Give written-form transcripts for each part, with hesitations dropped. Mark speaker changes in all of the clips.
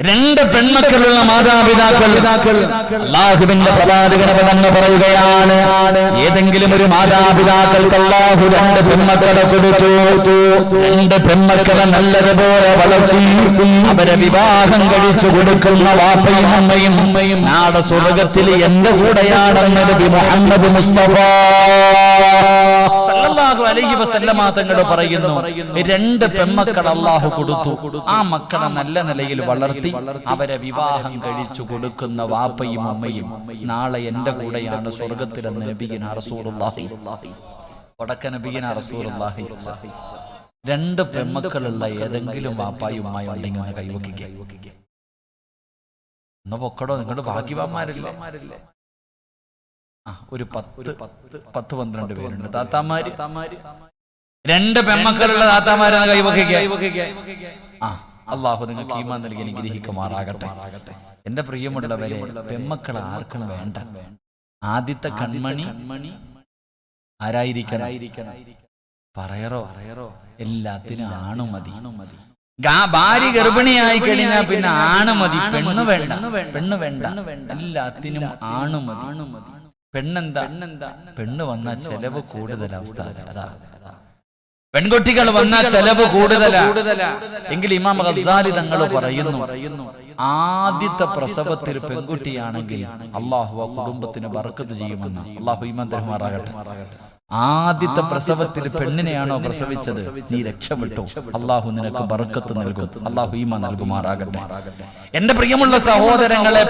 Speaker 1: രണ്ട് പെൺമക്കളുള്ള മാതാപിതാക്കൾ അല്ലാഹുവിന്റെ പ്രവാചകൻ തന്നെ പറയുകയാണ്, ഏതെങ്കിലും ഒരു മാതാപിതാക്കൾക്ക് അല്ലാഹു രണ്ട് പെൺമക്കളെ കൊടുത്തു, രണ്ട് പെൺമക്കളെ നല്ലതുപോലെ വളർത്തി അവരെ വിവാഹം കഴിച്ചു കൊടുക്കുന്ന വാപ്പയും അമ്മയും നാളെ സ്വർഗത്തിൽ എന്റെ കൂടെയാണെന്ന് നബി മുഹമ്മദ് മുസ്തഫ സല്ലല്ലാഹു അലൈഹി വസല്ലമ തങ്ങൾ പറയുന്നു, രണ്ട് പെൺമക്കൾ അല്ലാഹു കൊടുത്തു, ആ മക്കളെ നല്ല നിലയിൽ വളർത്തി അവരെ വിവാഹം കഴിച്ചു കൊടുക്കുന്ന വാപ്പയും അമ്മയും നാളെ എന്റെ കൂടെയാണ് സ്വർഗത്തിലെന്ന് നബിയിന റസൂലുള്ളാഹി വടക്ക നബിയിന റസൂലുള്ളാഹി. രണ്ട് പെൺമക്കളുള്ള ഏതെങ്കിലും വാപ്പായും ഉമ്മയും ഉണ്ടെങ്കിൽ ഒന്ന് കൈവക്കിക്കുക. ഒന്ന് പൊക്കടോ, നിങ്ങളുടെ ഭാഗ്യവാന്മാരില്ലേ? ഒരു 10-12 പേരുണ്ട് താത്താമാര്. രണ്ട് പെൺമക്കളുള്ള താത്താമാരെന്ന് കൈവക്കിക്കുക. അള്ളാഹു നിങ്ങൾക്ക് ഈമാൻ നൽകി അനുഗ്രഹിക്കുമാറാകട്ടെ. എന്റെ പ്രിയമുള്ളവരെ, പെൺമക്കൾ ആർക്കും വേണ്ട. ആദ്യത്തെ കൺമണി ആരായിരിക്കണം? പറയറോ എല്ലാത്തിനും ആണു മതി. ഭാര്യ ഗർഭിണിയായി കഴിഞ്ഞാൽ പിന്നെ ആണ് മതി, പെണ്ണ് വേണ്ട. എല്ലാത്തിനും ആണു മതി. പെണ്ണെന്താ? പെണ്ണ് വന്നാൽ ചെലവ് കൂടുതൽ അവസ്ഥ അതാ. പെൺകുട്ടികൾ വന്നാൽ ചെലവ് കൂടുതലാ. എങ്കിൽ ഇമാം ഗസാലി തങ്ങൾ പറയുന്നു, ആദ്യത്തെ പ്രസവത്തിൽ പെൺകുട്ടിയാണെങ്കിൽ അള്ളാഹു ആ കുടുംബത്തിന് ബർക്കത്ത് ചെയ്യുമെന്ന്. അള്ളാഹു ഈമാൻ തരുമാറാകട്ടെ. ആദ്യത്തെ പ്രസവത്തിൽ പെണ്ണിനെയാണോ പ്രസവിച്ചത്, നീ രക്ഷപ്പെട്ടു, അള്ളാഹു നിനക്ക് ബർക്കത്ത് നൽകും. അള്ളാഹു ഈമാൻ നൽകുമാറാകട്ടെ. എന്റെ പ്രിയമുള്ള സഹോദരങ്ങളെ,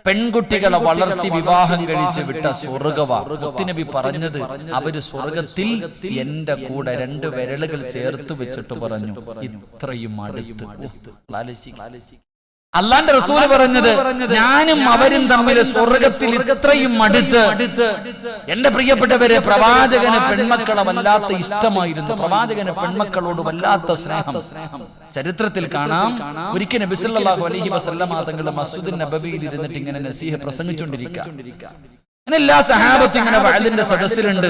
Speaker 1: പെൺകുട്ടികളെ വളർത്തി വിവാഹം കഴിച്ച് വിട്ട സ്വർഗവാ. മുത്തുനബി പറഞ്ഞത്, അവര് സ്വർഗത്തിൽ എന്റെ കൂടെ രണ്ട് വിരലുകൾ ചേർത്ത് വെച്ചിട്ട് പറഞ്ഞു, ഇത്രയും അടുത്ത്. അല്ലാന്റെ റസൂല് പറഞ്ഞത്, ഞാനും അവരും തമ്മിൽ സ്വർഗത്തിൽ ഇത്രയും അടുത്ത്. എന്റെ പ്രിയപ്പെട്ടവരെ, പ്രവാചകന് പെൺമക്കളെ വല്ലാത്ത ഇഷ്ടമായിരുന്നു. പ്രവാചകന് പെൺമക്കളോട് വല്ലാത്ത സ്നേഹം. ചരിത്രത്തിൽ കാണാം, ഒരിക്കൽ നബി സല്ലല്ലാഹു അലൈഹി വസല്ലമ തങ്ങൾ മസ്ജിദുൻ നബവിയിൽ ഇരുന്നിട്ട് ഇങ്ങനെ നസീഹ പ്രസംഗിച്ചുകൊണ്ടിരിക്കുക. അങ്ങനെ എല്ലാ സഹാബത്തും ഇങ്ങനെ വഅലിന്റെ സദസ്സിലുണ്ട്.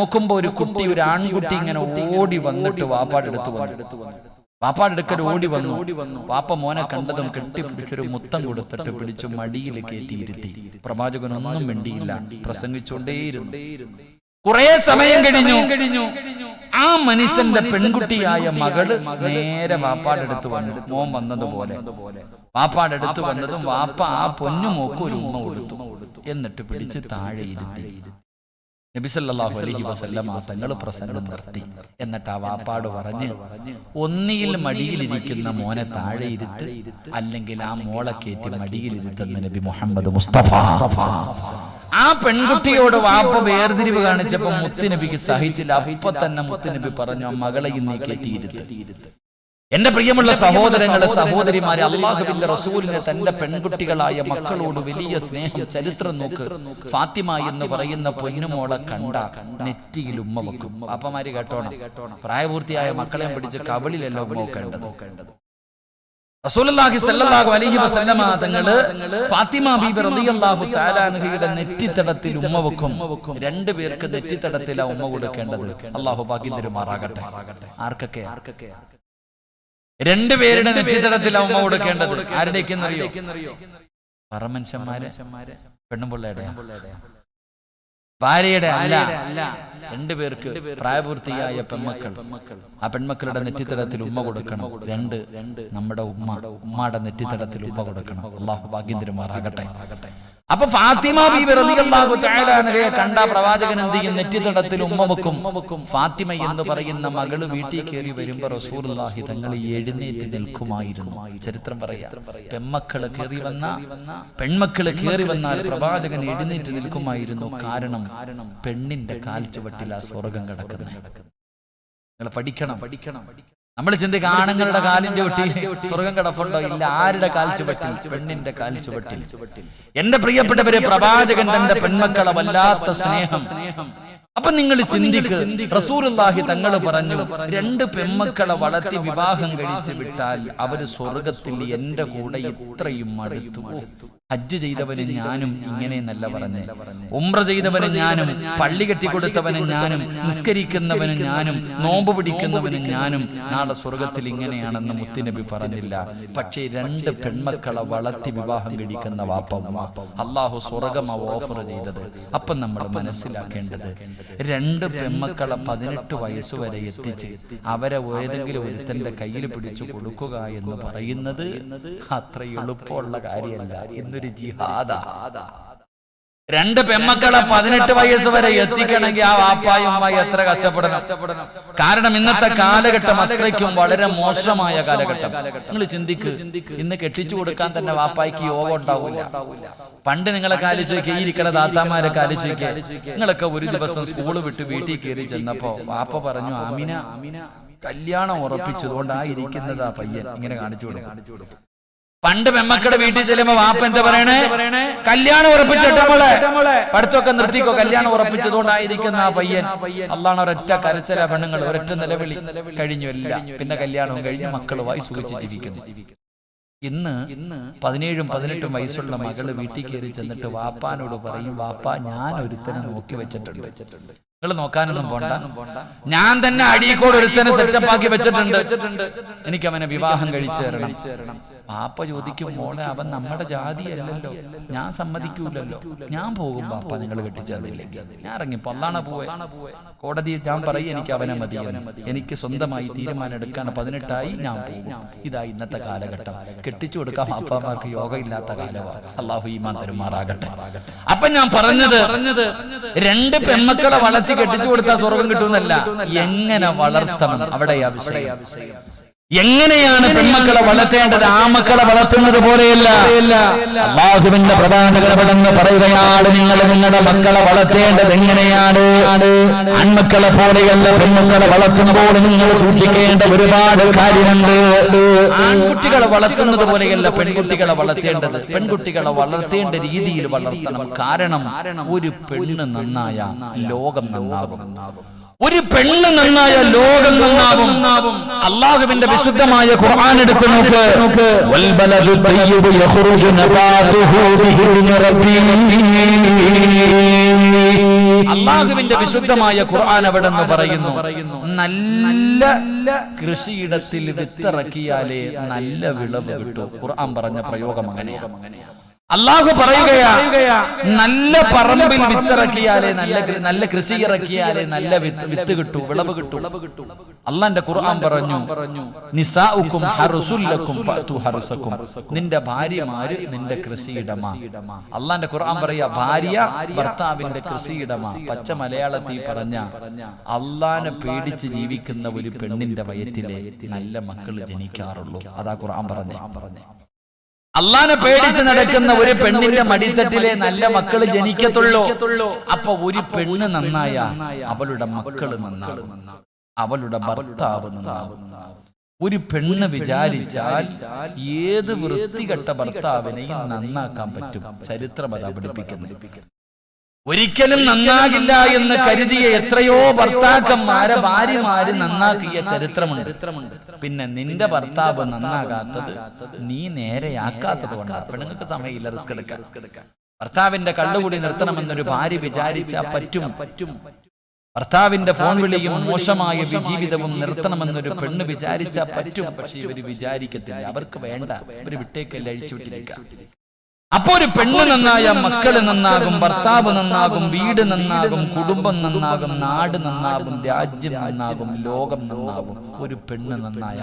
Speaker 1: നോക്കുമ്പോ ഒരു ആൺകുട്ടി ഇങ്ങനെ ഓടി വന്നിട്ട് വാപ്പാടെ അടുക്കൽ ഓടി വന്നു. വാപ്പ മോനെ കണ്ടതും കെട്ടിപ്പിടിച്ചൊരു മുത്തം കൊടുത്തിട്ട് പിടിച്ചു മടിയിൽ കയറ്റിയിരുത്തി. പ്രവാചകനൊന്നും വേണ്ടിയില്ല, പ്രസംഗിച്ചുകൊണ്ടേയിരുന്നു. കുറെ സമയം കഴിഞ്ഞു. ആ മനുഷ്യന്റെ പെൺകുട്ടിയായ മകള് നേരെ വാപ്പാടെ അടുത്ത് വന്നു. മോൻ വന്നതുപോലെ വാപ്പാടെ അടുത്ത് വന്നതും വാപ്പ ആ പൊന്നുമോക്ക് ഒരു ഉമ്മ കൊടുത്തു. എന്നിട്ട് പിടിച്ച് താഴെ ഇരുത്തി. നബി സല്ലല്ലാഹു അലൈഹി വസല്ലം തങ്ങൾ പ്രസംഗം നിർത്തി. എന്നിട്ട് ആ വാപ്പാട് പറഞ്ഞ്, ഒന്നിയിൽ മടിയിലിരിക്കുന്ന മോനെ താഴെ ഇരുത്ത്, അല്ലെങ്കിൽ ആ മോളെ കയറ്റി മടിയിലിരുത്തുന്ന നബി മുഹമ്മദ് മുസ്തഫ. ആ പെൺകുട്ടിയോട് വാപ്പ വേർതിരിവ് കാണിച്ചപ്പോ മുത്തുനബിക്ക് സഹിച്ചില്ല. അപ്പൊ തന്നെ മുത്തുനബി പറഞ്ഞു, ആ മകളെ ഇന്നീ കയറ്റിയിരുത്ത്. എന്റെ പ്രിയമുള്ള സഹോദരങ്ങളെ, സഹോദരിമാരെ, അല്ലാഹുവിന്റെ റസൂലിനെ തന്റെ പെൺകുട്ടികളായ മക്കളോട് വലിയ സ്നേഹം. ചരിത്രം നോക്ക്. ഫാത്തിമ എന്ന് പറയുന്ന പൊന്നുമോളെ കണ്ട നെറ്റിയിൽ ഉമ്മ വെക്കും. അപ്പമാര് കേട്ടോണം, പ്രായപൂർത്തിയായ മക്കളെ പിടിച്ച് കവളിലല്ലോ നോക്കേണ്ടത്. റസൂലുള്ളാഹി സ്വല്ലല്ലാഹു അലൈഹി വസല്ലമ തങ്ങള് ഫാത്തിമ ബീബി റളിയല്ലാഹു തആല അൻഹയുടെ നെറ്റിത്തടത്തിൽ ഉമ്മ വെക്കും. രണ്ടുപേർക്ക് നെറ്റിത്തടത്തിലാ ഉമ്മ കൊടുക്കേണ്ടത്. അല്ലാഹു ഭാഗ്യം തരുമാറാകട്ടെ. ആർക്കൊക്കെ? രണ്ടുപേരുടെ നെറ്റിത്തടത്തിൽ ഉമ്മ കൊടുക്കേണ്ടത്. ആരുടേക്കെന്നറിയോ? പറമനുഷ്യന്മാരെ, പെണ്ണുപിള്ളയുടെ, ഭാര്യയുടെ അല്ല. രണ്ടുപേർക്ക് പ്രായപൂർത്തിയായ പെൺമക്കൾ. ആ പെൺമക്കളുടെ നെറ്റിത്തടത്തിൽ ഉമ്മ കൊടുക്കണം. രണ്ട് നമ്മുടെ ഉമ്മയുടെ നെറ്റിത്തടത്തിൽ ഉമ്മ കൊടുക്കണം. അല്ലാഹു ഭാഗ്യം തരുമാറാകട്ടെ. അപ്പൊ ഫാത്തിമ ബീബി റളിയല്ലാഹു തആല അൻഹയെ കണ്ട പ്രവാചകൻ എന്ത് ചെയ്യും? നെറ്റിത്തടത്തിൽ ഉമ്മ വെക്കും. ഫാത്തിമ എന്ന് പറയുന്ന മകള് വീട്ടിൽ കയറി വരുമ്പോ റസൂലുള്ളാഹി തങ്ങൾ എഴുന്നേറ്റ് നിൽക്കുമായിരുന്നു. ചരിത്രം പറയാം, പെൺമക്കള് കയറി വന്നാൽ പ്രവാചകൻ എഴുന്നേറ്റ് നിൽക്കുമായിരുന്നു. കാരണം പെണ്ണിന്റെ കാൽ ചുവട്ടിൽ ആ സ്വർഗം കിടക്കുന്നത്. നിങ്ങൾ പഠിക്കണം. നമ്മൾ ചിന്തിക്കുക, ആണുങ്ങളുടെ കാലിന്റെ ഒട്ടിൽ സ്വർഗം കിടപ്പുണ്ടോ? ഇല്ല. ആരുടെ കാൽ ചുവട്ടിൽ? പെണ്ണിന്റെ കാൽ ചുവട്ടിൽ. എന്റെ പ്രിയപ്പെട്ടവരെ, പ്രവാചകൻ തന്റെ പെൺമക്കളെ വല്ലാത്ത സ്നേഹം. അപ്പൊ നിങ്ങൾ ചിന്തിക്ക്, റസൂലുള്ളാഹി തങ്ങൾ പറഞ്ഞു, രണ്ട് പെൺമക്കളെ വളർത്തി വിവാഹം കഴിച്ച് വിട്ടാൽ അവര് സ്വർഗത്തിൽ എന്റെ കൂടെ ഇത്രയും അടുത്തു. ഹജ്ജ് ചെയ്തവന് ഞാനും ഇങ്ങനെയെന്നല്ല പറഞ്ഞ്, ഉംറ ചെയ്തവന് ഞാനും, പള്ളി കെട്ടിക്കൊടുത്തവന് ഞാനും, നിസ്കരിക്കുന്നവന് ഞാനും, നോമ്പ് പിടിക്കുന്നവന് ഞാനും നാളെ സ്വർഗത്തിൽ ഇങ്ങനെയാണെന്ന് മുത്തുനബി പറഞ്ഞില്ല. പക്ഷേ 2 പെൺമക്കളെ വളർത്തി വിവാഹം കഴിക്കുന്ന വാപ്പമ്മ അള്ളാഹു സ്വർഗമാ ഓഫർ ചെയ്തത്. അപ്പം നമ്മൾ മനസ്സിലാക്കേണ്ടത് 2 പെൺമക്കളെ 18 വയസ്സ് വരെ എത്തിച്ച് അവരെ ഏതെങ്കിലും ഒരുത്തന്റെ കയ്യിൽ പിടിച്ചു കൊടുക്കുക എന്ന് പറയുന്നത് അത്ര എളുപ്പമുള്ള കാര്യമല്ല. എന്നൊരു ജിഹാദാ. 2 പെൺമക്കളെ 18 വയസ്സ് വരെ എത്തിക്കണമെങ്കിൽ ആ വാപ്പായും ഉമ്മായി എത്ര കഷ്ടപ്പെടണം. കാരണം ഇന്നത്തെ കാലഘട്ടം അത്രയ്ക്കും വളരെ മോശമായ കാലഘട്ടം. നിങ്ങൾ ചിന്തിക്ക്, ഇന്ന് കെട്ടിച്ചു കൊടുക്കാൻ തന്നെ വാപ്പായ്ക്ക് യോഗം ഉണ്ടാവില്ല. പണ്ട് നിങ്ങളെ കാലിച്ച് നോക്കി, ഈ ഇരിക്കണ താത്താമാരെ കാലിച്ച് നോക്കി, നിങ്ങളൊക്കെ ഒരു ദിവസം സ്കൂള് വിട്ട് വീട്ടിൽ കയറി ചെന്നപ്പോ വാപ്പ പറഞ്ഞു, ആമിന കല്യാണം ഉറപ്പിച്ചതുകൊണ്ട് ആ ഇരിക്കുന്നതാ പയ്യൻ, ഇങ്ങനെ കാണിച്ചു കൊടുക്കും. പണ്ട് പെമ്മക്കളുടെ വീട്ടിൽ ചെല്ലുമ്പോ വാപ്പ എന്താ പറയണേ? കല്യാണം ഉറപ്പിച്ചിട്ടോളെ പഠിത്തമൊക്കെ നിർത്തിക്കോ, കല്യാണം ഉറപ്പിച്ചതുകൊണ്ടായിരിക്കുന്ന ആ പയ്യൻ. അള്ളാണ് ഒരൊറ്റ കരച്ചല, പെണ്ണുങ്ങൾ ഒരൊറ്റ നിലവിളി, കഴിഞ്ഞു എല്ലാം. പിന്നെ കല്യാണവും കഴിഞ്ഞ് മക്കളുമായി സുഖിച്ച് ജീവിക്കുന്നു. ഇന്ന് 17ഉം 18ഉം വയസ്സുള്ള മകള് വീട്ടിൽ കയറി ചെന്നിട്ട് വാപ്പാനോട് പറയും, വാപ്പ ഞാൻ ഒരുത്തനെ നോക്കി വെച്ചിട്ടുണ്ട്, നിങ്ങൾ നോക്കാനൊന്നും പോണ്ട, ഞാൻ തന്നെ അടീക്കോട് ഒരുത്തനെ സെറ്റപ്പ് ആക്കി വെച്ചിട്ടുണ്ട്, എനിക്ക് അവനെ വിവാഹം കഴിച്ചു തരണം. പാപ്പ ചോദിക്കും, മോളെ അവൻ നമ്മുടെ ജാതി അല്ലല്ലോ, ഞാൻ സമ്മതിക്കൂലല്ലോ, ഞാൻ പോകും പാപ്പ, നിങ്ങൾ കെട്ടിച്ചേർന്നില്ലെങ്കിൽ ഞാൻ ഇറങ്ങി പൊള്ളാണ പോവേ. കോടതി ഞാൻ പറയും, എനിക്ക് അവനെ മതി, എനിക്ക് സ്വന്തമായി തീരുമാനം എടുക്കാൻ 18ആയി, ഞാൻ പോകും. ഇതാ ഇന്നത്തെ കാലഘട്ടം. കെട്ടിച്ചു കൊടുക്കാൻ പാപ്പമാർക്ക് യോഗ ഇല്ലാത്ത കാലമാണ്. അള്ളാഹു ഈമാൻ തരുമാറാകട്ടെ. അപ്പൊ ഞാൻ പറഞ്ഞത് 2 പെൺമക്കളെ വളർത്തി കെട്ടിച്ചു കൊടുത്താൽ സ്വർഗം കിട്ടുന്നല്ല, എങ്ങനെ വളർത്തണം അവിടെയാ വിഷയം. എങ്ങനെയാണ് പെൺമക്കളെ വളർത്തേണ്ടത്? ആ മക്കളെ വളർത്തുന്നത് പോലെയല്ല. അല്ലാഹുവിന്റെ പ്രവാചകനെന്ന് പറയുകയാണ്, നിങ്ങൾ നിങ്ങളുടെ മക്കളെ വളർത്തേണ്ടത് എങ്ങനെയാണ്? ആൺമക്കളെ പോലെയല്ല, പെൺമക്കളെ വളർത്തുമ്പോൾ നിങ്ങൾ സൂക്ഷിക്കേണ്ട ഒരുപാട് കാര്യമുണ്ട്. ആൺകുട്ടികളെ വളർത്തുന്നത് പോലെയല്ല പെൺകുട്ടികളെ വളർത്തേണ്ടത്. പെൺകുട്ടികളെ വളർത്തേണ്ട രീതിയിൽ വളർത്തണം. കാരണം ഒരു പെണ്ണ് നന്നായ ലോകം നന്നാകും. ഒരു പെണ്ണ് നന്നായ ലോകം നന്നാവും. അല്ലാഹുവിന്റെ വിശുദ്ധമായ ഖുർആൻ എടുത്ത് നോക്ക്. വൽബലദു തയ്യിബു യഖ്റുജു നബാതുഹു ബിഇذن റബ്ബി. അല്ലാഹുവിന്റെ വിശുദ്ധമായ ഖുർആൻ അവിടെ നിന്ന് പറയുന്നു, നല്ല കൃഷിയിടത്തിൽ വിത്തിറക്കിയാലേ നല്ല വിളവ് കിട്ടൂ. ഖുർആൻ പറഞ്ഞ പ്രയോഗം അങ്ങനെയാണ്. അല്ലാഹു പറയുകയാ, നല്ല പറമ്പിൽ വിത്തിറക്കിയാലേ, നല്ല കൃഷി ഇറക്കിയാലേ നല്ല വിത്ത് കിട്ടൂ, വിളവ് കിട്ടൂ. അല്ലാഹുവിന്റെ ഖുർആൻ പറഞ്ഞു, നിസാഉക്കും ഹർസുൽ ലക്കും ഫഅതു ഹർസക്കും. നിന്റെ ഭാര്യമാര് നിന്റെ കൃഷിയിടമാ. അല്ലാഹുവിന്റെ ഖുർആൻ പറയാ, ഭാര്യ ഭർത്താവിന്റെ കൃഷിയിടമാ. പച്ച മലയാളത്തിൽ പറഞ്ഞ, അല്ലാഹുവിനെ പേടിച്ച് ജീവിക്കുന്ന ഒരു പെണ്ണിന്റെ വയറ്റിലെ നല്ല മക്കൾ ജനിക്കാറുള്ളൂ. അതാ ഖുർആൻ പറഞ്ഞേ. അല്ലാഹുവിനെ പേടിച്ച് നടക്കുന്ന ഒരു പെണ്ണിന്റെ മടിത്തട്ടിലെ നല്ല മക്കള് ജനിക്കത്തുള്ളൂ. അപ്പൊ ഒരു പെണ്ണ് നന്നായ അവളുടെ മക്കള് നന്നാകും, അവളുടെ ഭർത്താവ് നന്നാകും. ഒരു പെണ്ണ് വിചാരിച്ചാൽ ഏത് വൃത്തികെട്ട ഭർത്താവിനെയും നന്നാക്കാൻ പറ്റും. ചരിത്രം അതാ പഠിപ്പിക്കുന്നു. ഒരിക്കലും നന്നാകില്ല എന്ന് കരുതിയ എത്രയോ ഭർത്താക്കന്മാരെ ഭാര്യമാര് നന്നാക്കിയ ചരിത്രമുണ്ട്. പിന്നെ നിന്റെ ഭർത്താവ് നന്നാകാത്തത് നീ നേരെയാക്കാത്തത് കൊണ്ടാണ്. പെണ്ണുങ്ങൾക്ക് സമയമില്ല റിസ്ക് എടുക്കാൻ. ഭർത്താവിന്റെ കള്ളുകൂടി നിർത്തണമെന്നൊരു ഭാര്യ വിചാരിച്ചാൽ പറ്റും. ഭർത്താവിന്റെ ഫോൺ വിളിയും മോശമായ ജീവിതവും നിർത്തണമെന്നൊരു പെണ്ണ് വിചാരിച്ചാൽ പറ്റും. പക്ഷെ ഇവര് വിചാരിക്കത്തില്ല, അവർക്ക് വേണ്ട, ഇവര് വിട്ടേക്കല്ല, അഴിച്ചുവിട്ടിരിക്കാം. അപ്പൊ ഒരു പെണ്ണ് നന്നായ മക്കള് നന്നാകും, ഭർത്താവ് നന്നാകും, വീട് നന്നാകും, കുടുംബം നന്നാകും, നാട് നന്നാകും, രാജ്യം നന്നാകും, ലോകം നന്നാകും. ഒരു പെണ്ണ് നന്നായ,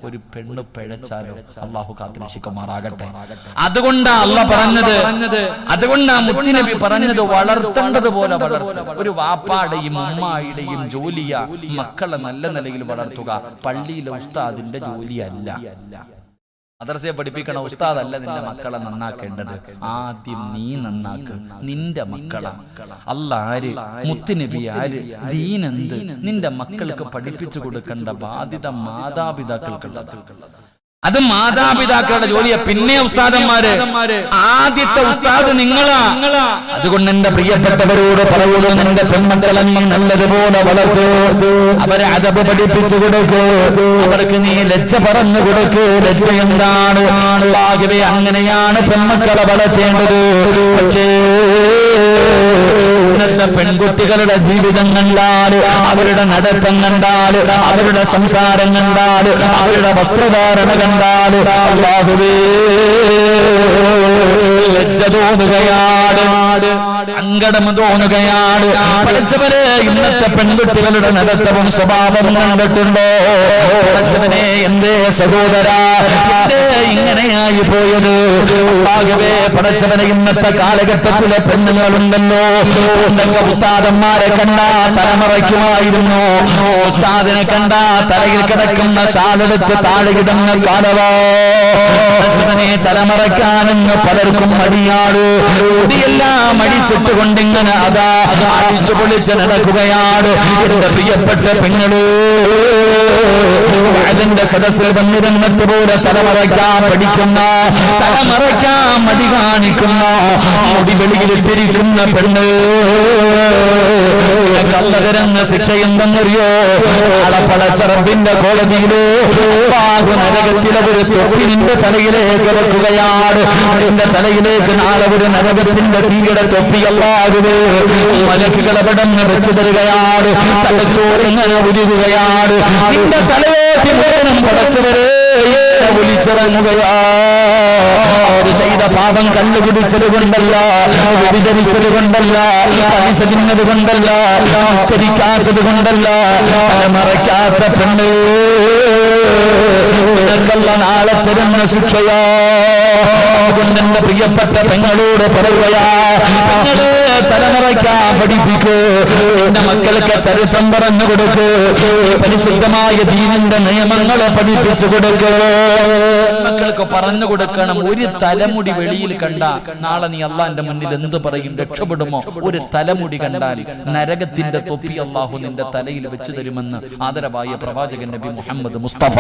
Speaker 1: ഒരു പെണ്ണ് പിഴച്ചാലോ അള്ളാഹു കാത്തുരക്ഷിക്കുമാറാകട്ടെ. അതുകൊണ്ടാ അള്ളാഹ് പറഞ്ഞത്, അതുകൊണ്ടാ മുത്തുനബി പറഞ്ഞത്, വളർത്തേണ്ടത് പോലെ വളർത്തുക. ഒരു വാപ്പാടെയും ഉമ്മായുടെയും ജോലിയാ മക്കളെ നല്ല നിലയിൽ വളർത്തുക. പള്ളിയിലെ ഉസ്താദിന്റെ ജോലിയല്ല. മദ്രസയെ പഠിപ്പിക്കണ ഉസ്താദല്ല നിന്റെ മക്കളെ നന്നാക്കേണ്ടത്. ആദ്യം നീ നന്നാക്ക് നിന്റെ മക്കളെ. അല്ലാഹ് ആര്, മുത്തുനബി ആര്, ദീൻ എന്ത്, നിന്റെ മക്കൾക്ക് പഠിപ്പിച്ചു കൊടുക്കേണ്ട ബാധ്യത മാതാപിതാക്കൾക്കുള്ളതാണ്. അത് മാതാപിതാക്കളുടെ ജോലിയാ. പിന്നെ ഉസ്താദന്മാര്, ആദ്യത്തെ ഉസ്താദ് നിങ്ങളാ. അതുകൊണ്ട് എന്റെ പ്രിയപ്പെട്ടവരോട് പറയുന്നു, നിന്റെ പെൺമക്കളെ നീ നല്ലതുപോലെ വളർത്ത്, അവരെ അദബ് പഠിപ്പിച്ചു കൊടുക്ക്, അവർക്ക് നീ ലജ്ജ പറഞ്ഞു കൊടുക്ക്. ലജ്ജ എന്താണ്? ആകെ അങ്ങനെയാണ് പെൺമക്കളെ വളർത്തേണ്ടത്. പക്ഷേ ഇന്നത്തെ പെൺകുട്ടികളുടെ ജീവിതം കണ്ടാൽ, അവരുടെ നടത്തം കണ്ടാൽ, അവരുടെ സംസാരം കണ്ടാൽ, അവരുടെ വസ്ത്രധാരണ കണ്ടാൽ അല്ലാഹുവേ ലജ്ജ തോന്നുകയാണ്, സങ്കടം തോന്നുകയാണ്. പഠിച്ചവരെ, ഇന്നത്തെ പെൺകുട്ടികളുടെ നടത്തവും സ്വഭാവവും കണ്ടിട്ടുണ്ടോ? പഠിച്ചവനെ, എന്തേ സഹോദരാ എന്തേ ഇങ്ങനെയായി പോയത്? ആകെ പഠിച്ചവനെ, ഇന്നത്തെ കാലഘട്ടത്തിലെ പെണ്ണുങ്ങളുണ്ടല്ലോ, എന്തൊക്കെ ഉസ്താദന്മാരെ കണ്ടാ തലമറയ്ക്കുമായിരുന്നു. ഉസ്താദിനെ കണ്ടാ തലയിൽ കിടക്കുന്ന ഷാളെടുത്ത് താഴെയിടുന്ന കാലവോ. പഠിച്ചവനെ, തലമറയ്ക്കാനെന്ന് പലർക്കും മടിയാണ്. മുടിയെല്ലാം അടിച്ചിട്ട് കൊണ്ടിങ്ങനെ അതാ അടിച്ചു പൊളിച്ച് നടക്കുകയാണ്. എന്റെ പ്രിയപ്പെട്ട പെങ്ങള്, അതിന്റെ സദസ്സിൽ വന്നിരുന്നിട്ട് പോലെ തലമറയ്ക്കാൻ പഠിക്കുന്ന, തലമറയ്ക്കാൻ മടി കാണിക്കുന്ന, മുടി വെളിയിലിട്ടിരിക്കുന്ന പെണ്ണ്, കള്ളകരങ്ങ ശിക്ഷ എന്തെന്നറിയോ? പടച്ചറപ്പിന്റെ കോടതിയിലോ നരകത്തിലെ ഒരു തൊപ്പി നിന്റെ തലയിലേക്ക് വെക്കുകയാണ്. നിന്റെ തലയിലേക്ക് നാളെ ഒരു നരകത്തിന്റെ തീയുടെ തൊപ്പിയല്ലാതെ മലക്കുകളെ പടന്ന് വെച്ചു തരികയാണ്. തലച്ചോറിങ്ങനെ ഉരുകുകയാണ്. നിന്റെ തലയോട്ടി മുഴുവനും പടച്ചവരെ വിളിച്ചിറങ്ങുകയാ. അവര് ചെയ്ത പാപം കല്ലുപിടിച്ചത് കൊണ്ടല്ല, വ്യഭിചരിച്ചത് കൊണ്ടല്ല, പലിശ തിന്നത് കൊണ്ടല്ല, നിസ്കരിക്കാത്തത് കൊണ്ടല്ല, തലമറയ്ക്കാത്ത പെണ്ണ് നിനക്കല്ല നാളെ തരുന്ന ശിക്ഷയാ. അതുകൊണ്ട് എന്റെ പ്രിയപ്പെട്ട പെങ്ങളോട് പറയുകയാ, പെങ്ങള് തലമറയ്ക്കാൻ പഠിപ്പിക്ക്. എന്റെ മക്കൾക്ക് ചരിത്രം പറഞ്ഞു കൊടുക്ക്, പരിശുദ്ധമായ ദീനിന്റെ നിയമങ്ങളെ പഠിപ്പിച്ചു കൊടുക്ക്. മക്കൾക്ക് പറഞ്ഞു കൊടുക്കണം. ഒരു തലമുടി വെളിയിൽ കണ്ട നാളെ നീ അള്ളാന്റെ മുന്നിൽ എന്ത് പറയും? രക്ഷപ്പെടുമോ? ഒരു തലമുടി കണ്ടാൽ നരകത്തിന്റെ തൊപ്പി അള്ളാഹു നിന്റെ തലയിൽ വെച്ചു തരുമെന്ന് ആദരവായ പ്രവാചകൻ നബി മുഹമ്മദ് മുസ്തഫ.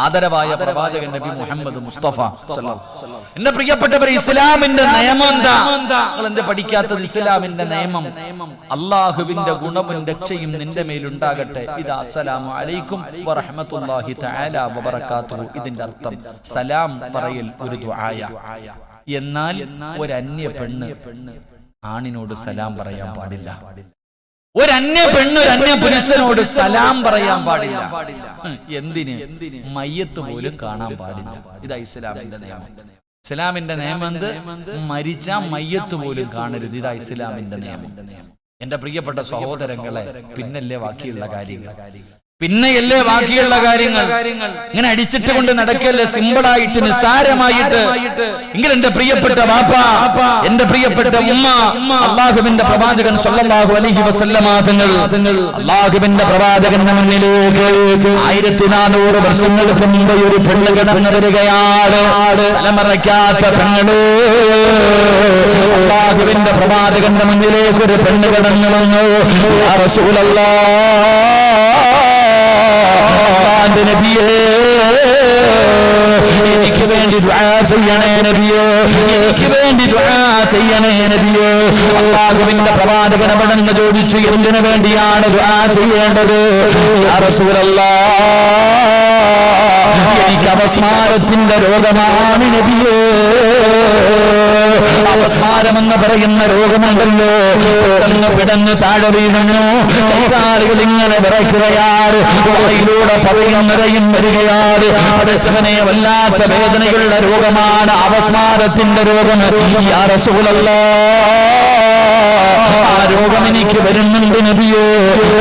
Speaker 1: ആദരവായ പ്രവാചകൻ നബി മുഹമ്മദ് മുസ്തഫ. എന്റെ പ്രിയപ്പെട്ടവർ, ഇസ്ലാമിന്റെ നിയമം എന്താ? നിങ്ങൾ എന്താ പഠിക്കാത്തത്? ഇസ്ലാമിന്റെ നിയമം, അള്ളാഹുവിന്റെ ഗുണവും രക്ഷയും നിന്റെ മേലുണ്ടാകട്ടെ. ഇത് അസ്സലാമു അലൈക്കും വറഹ്മത്തുള്ളാഹി തആല വബറകാതുഹു. ഇതിന്റെ അർത്ഥം സലാം പറയൽ ഒരു ദുആയ. എന്നാൽ ഒരു അന്യ പെണ്ണ് ആണിനോട് സലാം പറയാൻ പാടില്ല. ഒരു അന്യ പെണ്ണ് ഒരു അന്യ പുരുഷനോട് സലാം പറയാൻ പാടില്ല. എന്തിന്? മയ്യത്ത് പോലും കാണാൻ പാടില്ല. ഇതാ ഇസ്ലാമിന്റെ നിയമം. ഇസ്ലാമിന്റെ നിയമം എന്ത്? മരിച്ച മയ്യത്ത് പോലും കാണരുത്. ഇതാ ഇസ്ലാമിന്റെ നിയമം. എന്റെ പ്രിയപ്പെട്ട സഹോദരങ്ങളെ, പിന്നല്ലേ ബാക്കിയുള്ള കാര്യങ്ങൾ? പിന്നെയല്ലേ ബാക്കിയുള്ള കാര്യങ്ങൾ? ഇങ്ങനെ അടിച്ചിട്ട് കൊണ്ട് നടക്കല്ലേ, സിമ്പിളായിട്ട് നിസ്സാരമായിട്ട്. എങ്കിൽ എന്റെ പ്രിയപ്പെട്ട വാപ്പ, എന്റെ പ്രിയപ്പെട്ട ഉമ്മ, അല്ലാഹുവിന്റെ പ്രവാചകൻ സ്വല്ലല്ലാഹു അലൈഹി വസല്ലമ തങ്ങൾ, അല്ലാഹുവിന്റെ പ്രവാചകന്റെ മുന്നിലേക്ക് 1400 വർഷങ്ങൾക്ക് മുമ്പ് ഒരു പെണ്ണ് കടന്നു വരികയാണ്. തലമറയ്ക്കാത്ത പെണ്ണ്. അല്ലാഹുവിന്റെ പ്രവാചകന്റെ മുന്നിലേക്ക് ഒരു പെണ്ണ് കടന്നു വന്നു. യാ റസൂലല്ലാഹ്, നബിയേ, എനിക്ക് വേണ്ടി ദുആ ചെയ്യണേ നബിയേ, എനിക്ക് വേണ്ടി ദുആ ചെയ്യണേ നബിയേ. അല്ലാഹുവിന്റെ പ്രവാചകൻ അവിടുന്ന് ചോദിച്ചു, എന്തിനു വേണ്ടിയാണ് ദുആ ചെയ്യേണ്ടത്? യാ റസൂലല്ലാഹ്, എനിക്ക് അപസ്മാരത്തിന്റെ രോഗമാണ് നബിയേ. അപസ്മാരമെന്ന് പറയുന്ന രോഗമുണ്ടല്ലോ, പിടന്ന് താഴെ വീണു, കൈകാലുകൾ ഇങ്ങനെ വിറയ്ക്കുകയാണ്, വായിലൂടെ പറയുന്നവയും വരികയാണ്. പഠിച്ചവനെ, വല്ലാത്ത വേദനയുള്ള രോഗമാണ് അപസ്മാരത്തിന്റെ രോഗം. യാ റസൂലല്ലാഹ്, ആ രോഗം എനിക്ക് വരുന്നുണ്ട് നബിയോ,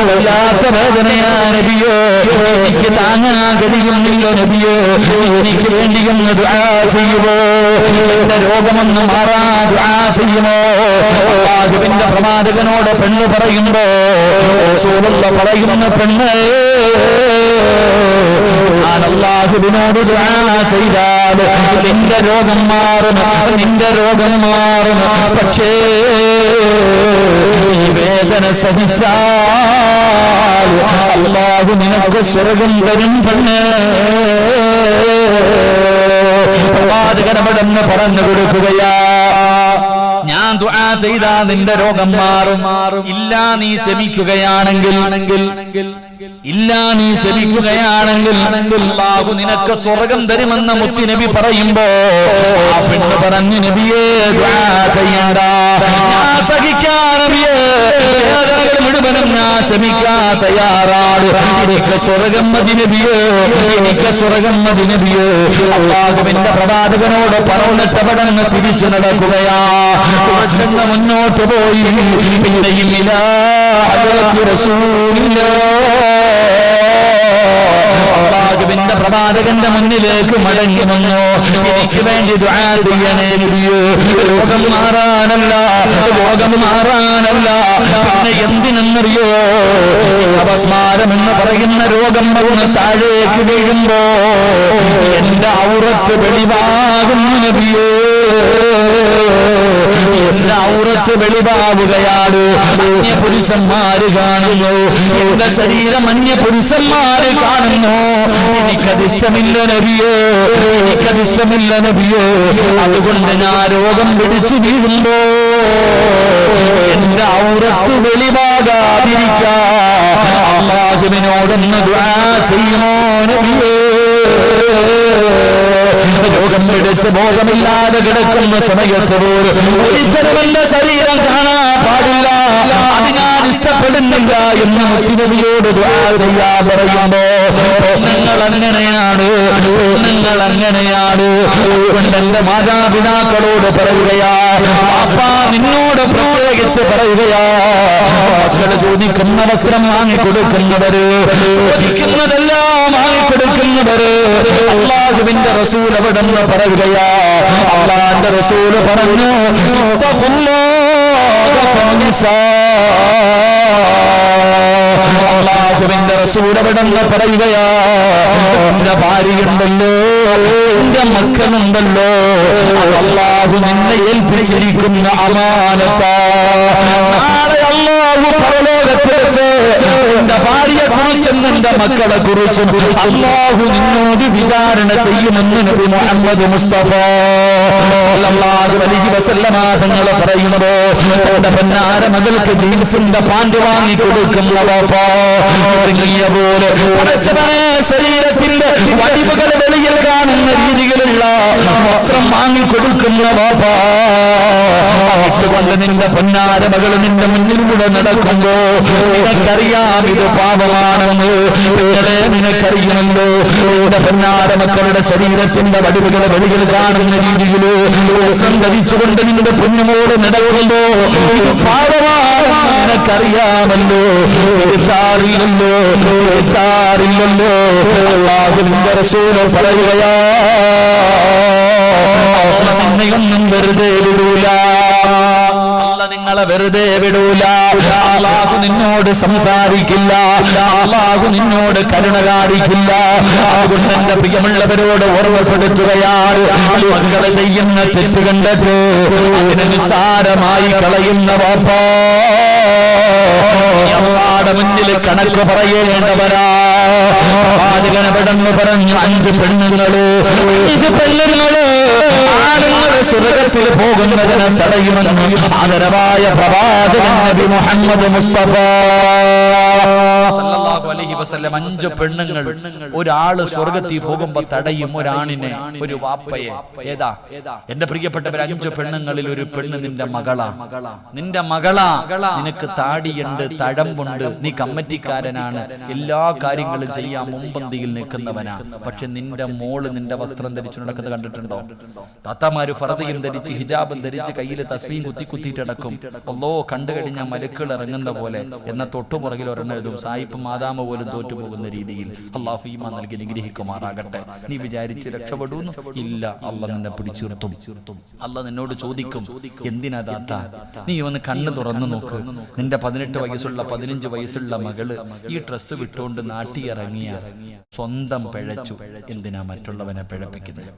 Speaker 1: വല്ലാത്ത വേദനയാ നബിയോ, എനിക്ക് താങ്ങാൻ കഴിയുന്നില്ല നബിയോ, എനിക്ക് വേണ്ടിയൊന്ന് ദുആ ചെയ്യുമോ? എന്റെ രോഗമൊന്ന് മാറാൻ ദുആ ചെയ്യുമോ? അല്ലാഹുവിന്റെ പ്രവാചകനോട് പെണ്ണ് പറയുമ്പോ റസൂലുള്ളാഹി പറയുന്ന പെണ്ണ്, അല്ലാഹുവിനോട് ദുആ ചെയ്താൽ നിന്റെ രോഗം മാറും, നിന്റെ രോഗം മാറും. പക്ഷേ ഈ വേദന സഹിച്ചാൽ അല്ലാഹു നിനക്ക് സ്വർഗം തരും പെണ്ണ്. പ്രവാചകനവിടെന്ന് പറഞ്ഞു കൊടുക്കുകയാ, ഞാൻ ദുആ ചെയ്താ നിന്റെ രോഗം മാറും. ഇല്ല നീ ശമിക്കുകയാണെങ്കിൽ അല്ലാഹു നിനക്ക് സ്വർഗം തരുമെന്ന് മുത്തുനബി പറയുമ്പോ ആ പെണ്ണ് പറഞ്ഞു, നബിയേ ദുആ ചെയ്യണ്ട, ഞാൻ സഹിക്കാൻ നബിയേ, വേദനകൾ മുഴുവനും ഞാൻ ശമിക്കാൻ തയ്യാറാണ്. എനിക്ക് സ്വർഗം മതി നബിയേ, എനിക്ക് സ്വർഗം മതി നബിയേ. അല്ലാഹുവിന്റെ പ്രവാചകനോട് പറഞ്ഞിട്ട് പെട്ടെന്ന് തിരിച്ചു നടക്കുകയാ. കുറച്ചെന്ന് മുന്നോട്ട് പോയി. പിന്നെയും ഇലാ ഹദറത്തി റസൂലില്ലാഹ്, അല്ലാഹുവിന്റെ പ്രവാചകന്റെ മുന്നിലേക്ക് മടങ്ങി വന്നു. എനിക്ക് വേണ്ടി ദുആ ചെയ്യണേ നബിയേ, രോഗം മാറാനല്ല, പിന്നെ എന്തിനെന്നറിയോ, അപസ്മാരം എന്ന് പറയുന്ന രോഗം വന്ന് താഴേക്ക് വീഴുമ്പോ എന്റെ ഔറത്ത് വെളിവാകുന്നു നബിയേ, എന്റെ ഔറത്ത് വെളിവാകുകയാണ്. അന്യപുരുഷന്മാര് കാണുന്നു, എന്റെ ശരീരം അന്യപുരുഷന്മാര് കാണുന്നു. എനിക്കതിഷ്ടമില്ല നബിയേ, എനിക്കതിഷ്ടമില്ല നബിയേ. അതുകൊണ്ട് ഞാൻ രോഗം പിടിച്ചു വീഴുമ്പോ എന്റെ ഔറത്ത് വെളിവാകാതിരിക്കാൻ അല്ലാഹുവിനോടൊന്ന് ദുആ ചെയ്യുമോ നബിയേ? രോഗം പിടിച്ച് ബോധമില്ലാതെ കിടക്കുന്ന സമയത്ത് പോലും ഒരിക്കലും എന്റെ ശരീരം കാണാൻ പാടില്ല, അത് ഞാൻ ഇഷ്ടപ്പെടുന്നില്ല എന്ന് മുത്തുനബിയോട് ദുആ ചെയ്യാൻ പറയുമ്പോ നിങ്ങൾ അങ്ങനെയാണ്. അതുകൊണ്ട് എന്റെ മാതാപിതാക്കളോട് പറയുകയാ, പാപ്പാ നിന്നോട് പ്രത്യേകിച്ച് പറയുകയാ, മക്കള് ചോദിക്കുന്ന വസ്ത്രം വാങ്ങിക്കൊടുക്കുന്നവര്, ചോദിക്കുന്നതെല്ലാം വാങ്ങിക്കൊടുക്കുന്നവര്, അല്ലാഹുവിന്റെ റസൂൽ അവിടെന്ന് പറയുകയാ, അല്ലാഹുവിന്റെ റസൂൽ പറഞ്ഞു, അല്ലാഹുവിന്റെ റസൂൽ അവിടെന്ന് പറയുകയാ, എന്റെ ഭാര്യയുണ്ടല്ലോ, എന്റെ മക്കളുണ്ടല്ലോ, അല്ലാഹു നിന്നെ ഏൽപ്പിച്ചിരിക്കുന്ന അമാനത്താ. നാളെ അല്ലാഹു പരലോകത്ത് വെച്ച് എന്റെ ഭാര്യയെ കുറിച്ചും എന്റെ മക്കളെ കുറിച്ചും അല്ലാഹു നിന്നോട് വിചാരണ ചെയ്യുമെന്ന് നബി മുഹമ്മദ് മുസ്തഫ സല്ലല്ലാഹു അലൈഹി വസല്ലമ തങ്ങൾ പറയുന്നത്. തന്റെ പൊന്നാര മകൾക്ക് ജീൻസിന്റെ പാന്റ് വാങ്ങി കൊടുക്കുന്ന വാപ്പാ, ഇറങ്ങിയ പോലെ പടച്ചവനെ ശരീരത്തിന്റെ വടിവുകൾ വെളിയിൽ കാണുന്ന രീതിയിലുള്ള വസ്ത്രം വാങ്ങിക്കൊടുക്കുന്ന വാപ്പാ, ഇട്ടുകൊണ്ട് നിന്റെ പൊന്നാര മകൾ നിന്റെ മുന്നിലൂടെ നടക്കുമ്പോ നിനക്കറിയാം ഇത് പാപമാണെന്ന്. നിനക്കറിയുമല്ലോ നിന്റെ പൊന്നാര മക്കളുടെ ശരീരത്തിന്റെ വടിവുകൾ വെളിയിൽ കാണുന്ന രീതിയിൽ വസ്ത്രം ധരിച്ചുകൊണ്ട് നിന്റെ പൊന്നുമോട് നടക്കുമ്പോ ഇത് പാപമാണെന്ന് നിനക്കറിയാമല്ലോ. എത്താറില്ലല്ലോ. അല്ലാഹുവിന്റെ റസൂൽ പറയുകയാ, നിന്നെയൊന്നും വെറുതെ വിടൂല, നിങ്ങളെ വെറുതെ വിടൂല. അല്ലാഹു നിന്നോട് സംസാരിക്കില്ല, അല്ലാഹു നിന്നോട് കരുണ കാണിക്കില്ല. അതുകൊണ്ട് എന്റെ പ്രിയമുള്ളവരോട് ഓർമ്മപ്പെടുത്തുകയാണ്, മക്കളെ ചെയ്യുന്ന തെറ്റ് കണ്ടിട്ട് അതിനെ നിസ്സാരമായി കളയുന്ന വാപ്പാ, അല്ലാഹുവിന്റെ മുന്നിൽ കണക്ക് പറയേണ്ടവരാ. പ്രവാചകനവിടെന്ന് പറഞ്ഞു, 5 പെണ്ണുങ്ങള് ആണുങ്ങള് സ്വർഗ്ഗത്തിൽ പോകുന്നതിനെ തടയുമെന്ന് ആദരവായ പ്രവാചകൻ നബി മുഹമ്മദ് മുസ്തഫ സല്ലല്ലാഹു അലൈഹി വസല്ലം. 5 പെണ്ണുങ്ങൾ ഒരാള് സ്വർഗ്ഗത്തിൽ പോകുമ്പോ തടയും ഒരാണിനെ, ഒരു വാപ്പയെ. ഏതാ എന്റെ പ്രിയപ്പെട്ടവർ? 5 പെണ്ണുങ്ങളിൽ ഒരു പെണ്ണ് നിന്റെ മകളാ. നിനക്ക് താടിയുണ്ട്, തഴമ്പുണ്ട്, നീ കമ്മിറ്റിക്കാരനാണ്, എല്ലാ കാര്യങ്ങളും ചെയ്യാൻ മുമ്പന്തിയിൽ നിൽക്കുന്നവനാ. പക്ഷെ നിന്റെ മോള് നിന്റെ വസ്ത്രം ധരിച്ചു നടക്കുന്നത് കണ്ടിട്ടുണ്ടോ? താത്തമാര് ഫർദയും ധരിച്ച് ഹിജാബും ധരിച്ച് കയ്യിൽ തസ്ബീഹ് കുത്തിയിട്ടടക്കും. അല്ലോ കണ്ടു കഴിഞ്ഞാൽ മലക്കുകൾ ഇറങ്ങുന്ന പോലെ. എന്ന തൊട്ടുപുറകിൽ ഒരെണ്ണം എഴുതും, സായിപ്പ് മാതാമ പോലും തോറ്റുപോകുന്ന രീതിയിൽ. അള്ളാഹു ഈമാൻ നൽകി നിഗ്രഹിക്കുമാറാകട്ടെ. നീ വിചാരിച്ച് രക്ഷപ്പെടൂന്നു? ഇല്ല, അള്ളാഹ് നിന്നെ പിടിച്ചുർത്തും. അള്ളാഹ് നിന്നോട് ചോദിക്കും, എന്തിനാ താത്ത നീ ഒന്ന് കണ്ണ് തുറന്നു നോക്ക്. നിന്റെ 18 വയസ്സുള്ള 15 വയസ്സുള്ള മകള് ഈ ഡ്രസ്സ് വിട്ടുകൊണ്ട് നാട്ടിയിറങ്ങിയ സ്വന്തം പിഴച്ചു. എന്തിനാ മറ്റുള്ളവനെ പിഴപ്പിക്കുന്നത്?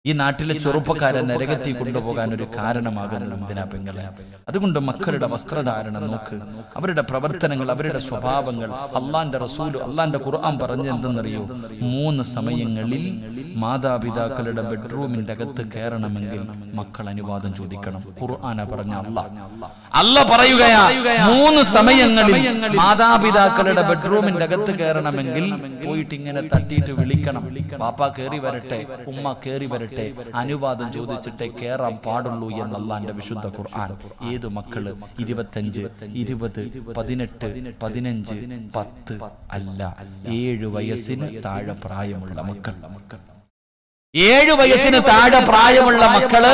Speaker 1: ഈ നാട്ടിലെ ചെറുപ്പക്കാരെ നരകത്തിൽ കൊണ്ടുപോകാൻ ഒരു കാരണമാകുന്നത് എന്തിനാ പെങ്ങളെ? അതുകൊണ്ട് മക്കളുടെ വസ്ത്രധാരണം നോക്ക്, അവരുടെ പ്രവർത്തനങ്ങൾ, അവരുടെ സ്വഭാവങ്ങൾ. അള്ളാന്റെ റസൂല്, അള്ളാന്റെ ഖുർആൻ പറഞ്ഞ് എന്തെന്നറിയോ? 3 സമയങ്ങളിൽ മാതാപിതാക്കളുടെ ബെഡ്റൂമിന്റെ അകത്ത് കയറണമെങ്കിൽ മക്കൾ അനുവാദം ചോദിക്കണം. ഖുർആന പറഞ്ഞ അല്ല പറയുകയാ, 3 സമയങ്ങളിൽ മാതാപിതാക്കളുടെ ബെഡ്റൂമിന്റെ അകത്ത് കയറണമെങ്കിൽ പോയിട്ട് ഇങ്ങനെ തട്ടിയിട്ട് വിളിക്കണം, പാപ്പ കേറി വരട്ടെ, ഉമ്മ കേറി വരട്ടെ, അനുവാദം ചോദിച്ചിട്ടേ കേറാൻ പാടുള്ളൂ എന്ന് അള്ളാന്റെ വിശുദ്ധ ഖുർആൻ. ഏതു മക്കള്? 25, 20, 18, 15, 10 അല്ല, 7 വയസ്സിന് താഴെ പ്രായമുള്ള മക്കൾ. 7 വയസ്സിന് താഴെ പ്രായമുള്ള മക്കള്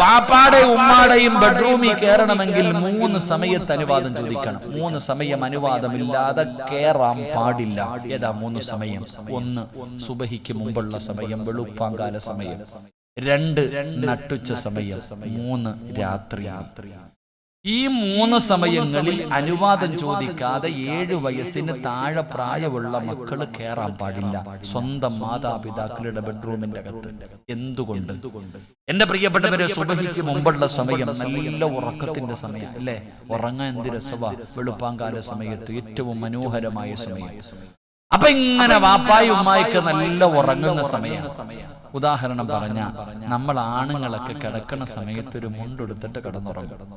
Speaker 1: വാപ്പാടെയും ഉമ്മാടെയും ബെഡ്റൂമിൽ കയറണമെങ്കിൽ 3 സമയത്ത് അനുവാദം ചോദിക്കണം. 3 സമയം അനുവാദമില്ലാതെ കയറാൻ പാടില്ല. ഏതാ 3 സമയം? 1 സുബഹിക്ക് മുമ്പുള്ള സമയം, വെളുപ്പാങ്കാല സമയം. 2 നട്ടുച്ച സമയം. 3 രാത്രി. ഈ 3 സമയങ്ങളിൽ അനുവാദം ചോദിക്കാതെ 7 വയസ്സിന് താഴെ പ്രായമുള്ള മക്കള് കയറാൻ പാടില്ല സ്വന്തം മാതാപിതാക്കളുടെ ബെഡ്റൂമിന്റെ അകത്ത്. എന്തുകൊണ്ട്? എന്റെ പ്രിയപ്പെട്ടവരെ, സുബഹിക്ക് മുമ്പുള്ള സമയം നല്ല ഉറക്കത്തിന്റെ സമയം അല്ലേ? ഉറങ്ങാൻ എന്ത് രസവാ! വെളുപ്പാങ്കാല സമയത്ത് ഏറ്റവും മനോഹരമായ സമയം. അപ്പൊ ഇങ്ങനെ വാപ്പായും ഉമ്മായിക്ക് നല്ല ഉറങ്ങുന്ന സമയം. ഉദാഹരണം പറഞ്ഞ, നമ്മൾ ആണുങ്ങളൊക്കെ കിടക്കുന്ന സമയത്ത് ഒരു മുണ്ടെടുത്തിട്ട് കിടന്നുറങ്ങും.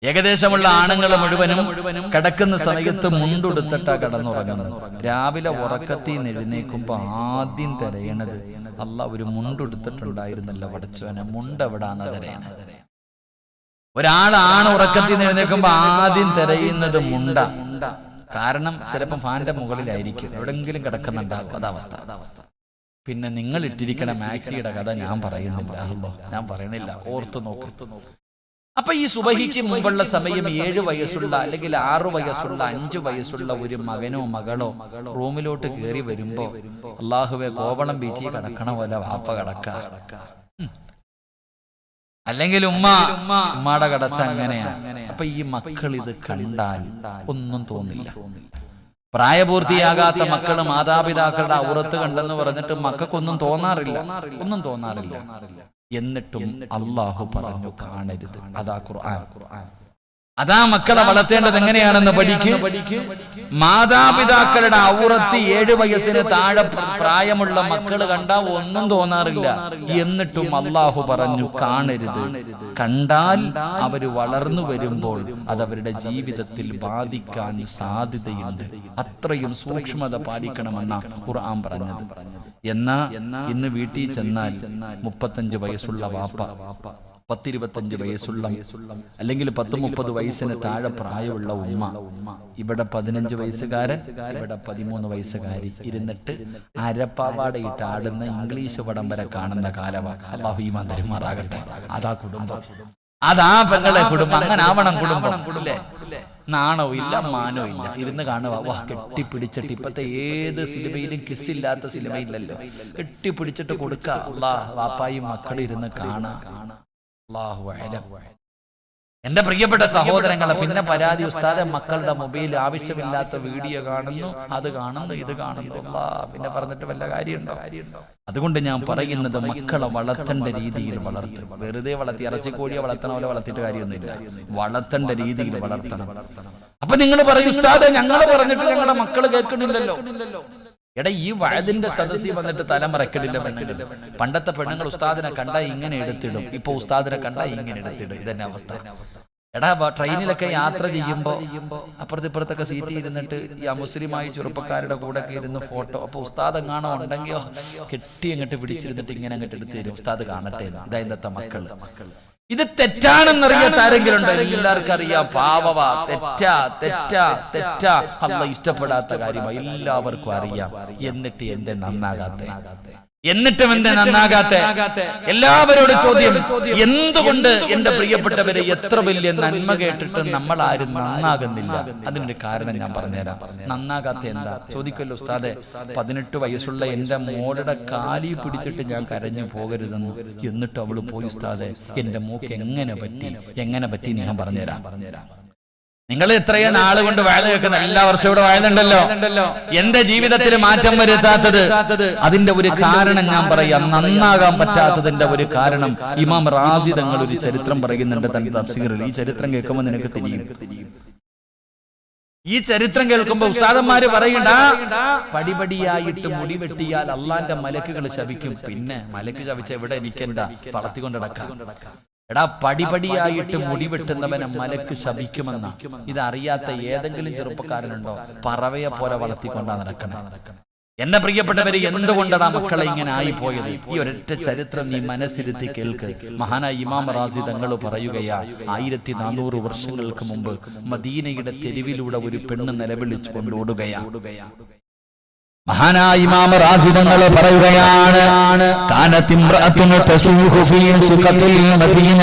Speaker 1: ഏകദേശമുള്ള ആണുങ്ങൾ മുഴുവനും കിടക്കുന്ന സമയത്ത് മുണ്ടെടുത്തിട്ടാ കിടന്നുറങ്ങുന്നത്. രാവിലെ ഉറക്കത്തിൽ നിന്ന് എഴുന്നേക്കുമ്പോ ആദ്യം തിരയണത്, അല്ല ഒരു മുണ്ടെടുത്തിട്ടുണ്ടായിരുന്നല്ലോ പടച്ചോനെ, മുണ്ടെവിടാന്ന് തിരയണത്. ഒരാളാണ് ഉറക്കത്തിൽ നിന്ന് എഴുന്നേക്കുമ്പോ ആദ്യം തിരയുന്നത് മുണ്ട. കാരണം ചിലപ്പോ ഫാന്റെ മുകളിലായിരിക്കും, എവിടെങ്കിലും കിടക്കുന്നുണ്ടാകും. അതാവസ്ഥ. പിന്നെ നിങ്ങൾ ഇട്ടിരിക്കണ മാക്സിയുടെ കഥ ഞാൻ പറയണില്ല, ഓർത്തു നോക്ക്. അപ്പൊ ഈ സുബഹിക്ക് മുമ്പുള്ള സമയം 7 വയസ്സുള്ള അല്ലെങ്കിൽ 6 വയസ്സുള്ള 5 വയസ്സുള്ള ഒരു മകനോ മകളോ റൂമിലോട്ട് കയറി വരുമ്പോ അള്ളാഹുവെ കോവളം ബീച്ചിൽ കിടക്കണ പോലെ വാപ്പ കിടക്ക, അല്ലെങ്കിൽ ഉമ്മയുടെ കടത്ത് അങ്ങനെയാ. അപ്പൊ ഈ മക്കൾ ഇത് കണ്ടാൽ ഒന്നും തോന്നില്ല. പ്രായപൂർത്തിയാകാത്ത മക്കള് മാതാപിതാക്കളുടെ ഔറത്ത് കണ്ടെന്ന് പറഞ്ഞിട്ട് മക്കൾക്കൊന്നും തോന്നാറില്ല. എന്നിട്ടും അള്ളാഹു പറഞ്ഞു കാണരുത്. അതാ ഖുർആൻ. അതാ മക്കളെ വളർത്തേണ്ടത് എങ്ങനെയാണെന്ന് പഠിക്ക്. മാതാപിതാക്കളുടെ ഔറത്ത് 7 വയസ്സിന് താഴെ പ്രായമുള്ള മക്കള് കണ്ടാ ഒന്നും തോന്നാറില്ല. എന്നിട്ടും അള്ളാഹു പറഞ്ഞു കാണരുത്. കണ്ടാൽ അവര് വളർന്നു വരുമ്പോൾ അതവരുടെ ജീവിതത്തിൽ ബാധിക്കാൻ സാധ്യതയുണ്ട്. അത്രയും സൂക്ഷ്മത പാലിക്കണമെന്ന ഖുർആൻ പറഞ്ഞത്. എന്നാ ഇന്ന് വീട്ടിൽ ചെന്നാൽ 35 വയസ്സുള്ള വാപ്പ, 10-25 വയസ്സുള്ള അല്ലെങ്കിൽ 10-30 വയസ്സിന് താഴെ പ്രായമുള്ള ഉമ്മ, ഇവിടെ 15 വയസ്സുകാരൻ, ഇവിടെ 13 വയസ്സുകാരി ഇരുന്നിട്ട് അരപ്പാവാടയിട്ട് ആടുന്ന ഇംഗ്ലീഷ് പടം വരെ കാണുന്ന കാലമാണ്. അല്ലാഹു ഈമാൻ തരുമാറാകട്ടെ. അതാ കുടുംബം, അതാ പെങ്ങളെ കുടുംബം. അങ്ങനെ ആവണം കുടുംബം. നാണോ ഇല്ല, മാനോ ഇല്ല, ഇരുന്ന് കാണുക. വാ, കെട്ടിപ്പിടിച്ചിട്ട്. ഇപ്പത്തെ ഏത് സിനിമയിലും കിസ്സില്ലാത്ത സിനിമയില്ലല്ലോ. കെട്ടിപ്പിടിച്ചിട്ട് കൊടുക്ക. അല്ലാഹ് വാപ്പായും മക്കളും ഇരുന്ന് കാണാ. അല്ലാഹു അഅലം. എന്റെ പ്രിയപ്പെട്ട സഹോദരങ്ങളെ, പിന്നെ പരാതി, ഉസ്താദെ മക്കളുടെ മൊബൈൽ ആവശ്യമില്ലാത്ത വീഡിയോ കാണുന്നു, അത് കാണുന്നു, ഇത് കാണുന്നു. പിന്നെ പറഞ്ഞിട്ട് വല്ല കാര്യമുണ്ടോ? അതുകൊണ്ട് ഞാൻ പറയുന്നത്, മക്കളെ വളർത്തേണ്ട രീതിയിൽ വളർത്തും. വെറുതെ വളർത്തി ഇറച്ചിക്കോഴിയെ വളർത്തണ പോലെ വളർത്തിയിട്ട് കാര്യമൊന്നുമില്ല. വളർത്തേണ്ട രീതിയിൽ വളർത്തണം. അപ്പൊ നിങ്ങൾ പറയും, ഉസ്താദെ ഞങ്ങൾ പറഞ്ഞിട്ട് ഞങ്ങളുടെ മക്കള് കേൾക്കണില്ലല്ലോ. എടാ, ഈ വയതിന്റെ സദസ്സിൽ വന്നിട്ട് തലമറക്കടില്ല പെണ്ണില്ല. പണ്ടത്തെ പെണ്ണുങ്ങൾ ഉസ്താദിനെ കണ്ടാ ഇങ്ങനെ എടുത്തിടും, ഇപ്പൊ ഉസ്താദിനെ കണ്ടാ ഇങ്ങനെ എടുത്തിടും. ഇതന്നെ അവസ്ഥ. എടാ, ട്രെയിനിലൊക്കെ യാത്ര ചെയ്യുമ്പോ അപ്പുറത്തിപ്പുറത്തൊക്കെ സീറ്റിൽ ഇരുന്നിട്ട് ഈ മുസ്ലിമായി ചെറുപ്പക്കാരുടെ കൂടെ ഒക്കെ ഇരുന്ന് ഫോട്ടോ. അപ്പൊ ഉസ്താദ് എങ്ങാണോ ഉണ്ടെങ്കിയോ കെട്ടി അങ്ങോട്ട് പിടിച്ചിരുന്നിട്ട് ഇങ്ങനെ അങ്ങോട്ട് എടുത്ത് തരും, ഉസ്താദ് കാണട്ടെ. ഇതാ ഇന്നത്തെ മക്കള്. ഇത് തെറ്റാണെന്നറിയാത്ത ആരെങ്കിലും ഉണ്ടോ? എല്ലാവർക്കും അറിയാം. പാവവാ, തെറ്റാ അല്ലാഹ് ഇഷ്ടപ്പെടാത്ത കാര്യമാണ്, എല്ലാവർക്കും അറിയാം. എന്നിട്ടും എന്തേ നന്നാകാത്തെ? എല്ലാവരോടും ചോദ്യം, എന്തുകൊണ്ട് എന്റെ പ്രിയപ്പെട്ടവരെ എത്ര വലിയ നന്മ കേട്ടിട്ട് നമ്മൾ ആരും നന്നാകുന്നില്ല? അതിനൊരു കാരണം ഞാൻ പറഞ്ഞുതരാം. നന്നാകാത്ത എന്താ ചോദിക്കല്ലോ ഉസ്താദെ. 18 വയസ്സുള്ള എന്റെ മോളുടെ കാലി പിടിച്ചിട്ട് ഞാൻ കരഞ്ഞു പോകരുതെന്ന്, എന്നിട്ട് അവള് പോയി ഉസ്താദെ എന്റെ മോക്ക് എങ്ങനെ പറ്റി ഞാൻ പറഞ്ഞുതരാം. നിങ്ങൾ ഇത്രയും നാള് കൊണ്ട് വയൽ കേൾക്കുന്ന എല്ലാ വർഷവും ഇവിടെ വയലുണ്ടല്ലോ. എന്റെ ജീവിതത്തിൽ മാറ്റം വരുത്താത്തത് അതിന്റെ ഒരു കാരണം ഞാൻ പറയാം. നന്നാകാൻ പറ്റാത്തതിന്റെ ഒരു കാരണം ഇമാം റാസി തങ്ങൾ ഒരു ചരിത്രം പറയുന്നുണ്ട് തന്റെ തഫ്സീറിൽ. ഈ ചരിത്രം കേൾക്കുമ്പോൾ നിനക്ക് തിരിയും. ഈ ചരിത്രം കേൾക്കുമ്പോ ഉസ്താദന്മാര് പറയണ്ട, പടിപടിയായിട്ട് മുടി വെട്ടിയാൽ അള്ളാന്റെ മലക്കുകൾ ശപിക്കും. പിന്നെ മലക്ക് ശപിച്ച എവിടെ എനിക്കെന്താ വളർത്തിക്കൊണ്ടടക്കാം. എടാ, പടിപടിയായിട്ട് മുടി വെട്ടുന്നവനെ മലക്ക് ശപിക്കുമെന്ന ഇതറിയാത്ത ഏതെങ്കിലും ചെറുപ്പക്കാരനുണ്ടോ? പറവയെ പോലെ വളർത്തിക്കൊണ്ടാ നടക്കണം. എന്നെ പ്രിയപ്പെട്ടവര്, എന്തുകൊണ്ടാണ് മക്കളെ ഇങ്ങനെ ആയിപ്പോയത്? ഈ ഒരൊറ്റ ചരിത്രം നീ മനസ്സിരുത്തി കേൾക്ക്. മഹാനായ ഇമാം റാസി തങ്ങൾ പറയുകയാ, 1400 വർഷങ്ങൾക്ക് മുമ്പ് മദീനയുടെ തെരുവിലൂടെ ഒരു പെണ്ണ് നിലവിളിച്ചു കൊണ്ടോടുകയാ. മഹാനായ ഇമാം റാസി തങ്ങൾ പറയുകയാണ്, കാനത്ത് ഇംറഅത്തുൻ തസൂഹു ഫീ സുഖത്തിൽ മദീന.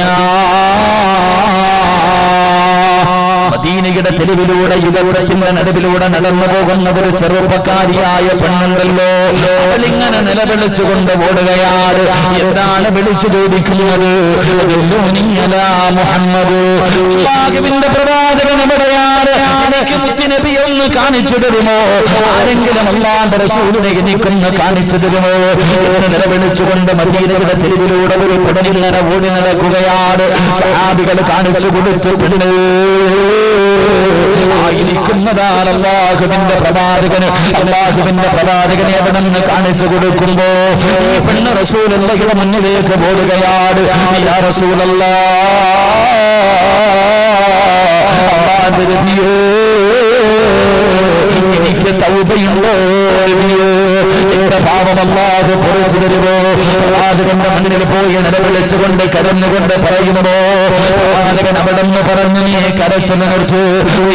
Speaker 1: മദീനയുടെ തെരുവിലൂടെ യുഗത്തിന്റെ നടുവിലൂടെ നടന്നു പോകുന്ന ഒരു ചെറുപ്പക്കാരിയായ പെണ്ണുണ്ടല്ലോ, അവളിങ്ങനെ നിലവിളിച്ചുകൊണ്ട് ഓടുകയാണ്. എന്താണ് വിളിച്ചു ചോദിക്കുന്നത്? മുഹമ്മദ്, അല്ലാഹുവിന്റെ പ്രവാചകൻ എവിടെയാണ്? എനിക്ക് മുത്തുനബി ഒന്ന് കാണിച്ചു തരുമോ? ആരെങ്കിലും അല്ലാഹുവിന്റെ റസൂലിനെ എനിക്കൊന്ന് കാണിച്ചു തരുമോ എന്ന് നിലവിളിച്ചുകൊണ്ട് മദീനയുടെ തെരുവിലൂടെ ഒരു പെണ്ണിങ്ങനെ ഓടി നടക്കുകയാണ്. സഹാബികൾ കാണിച്ചു കൊടുത്തു. പെണ്ണ് ആയിരിക്കുന്നതാണ് അല്ലാഹുവിന്റെ പ്രവാചകന്. അല്ലാഹുവിന്റെ പ്രവാചകനെ എവിടെ നിന്ന് കാണിച്ചു കൊടുക്കുമ്പോ ഈ പെണ്ണ് റസൂലുള്ളാഹിയുടെ മുന്നിലേക്ക് ഓടുകയാണ്. യാ റസൂലല്ലാഹ്, എനിക്ക് തൗബയുണ്ടോ? എന്റെ പാപം അല്ലാഹു പുറത്തു തരുമോ? പ്രവാചകന്റെ മുന്നിൽ പോയി നിലവിളിച്ചുകൊണ്ട് കരഞ്ഞുകൊണ്ട് പറയുമോ? പ്രവാചകൻ അവിടെ നിന്ന് പറഞ്ഞു, നീ കരച്ചു നിർത്തു,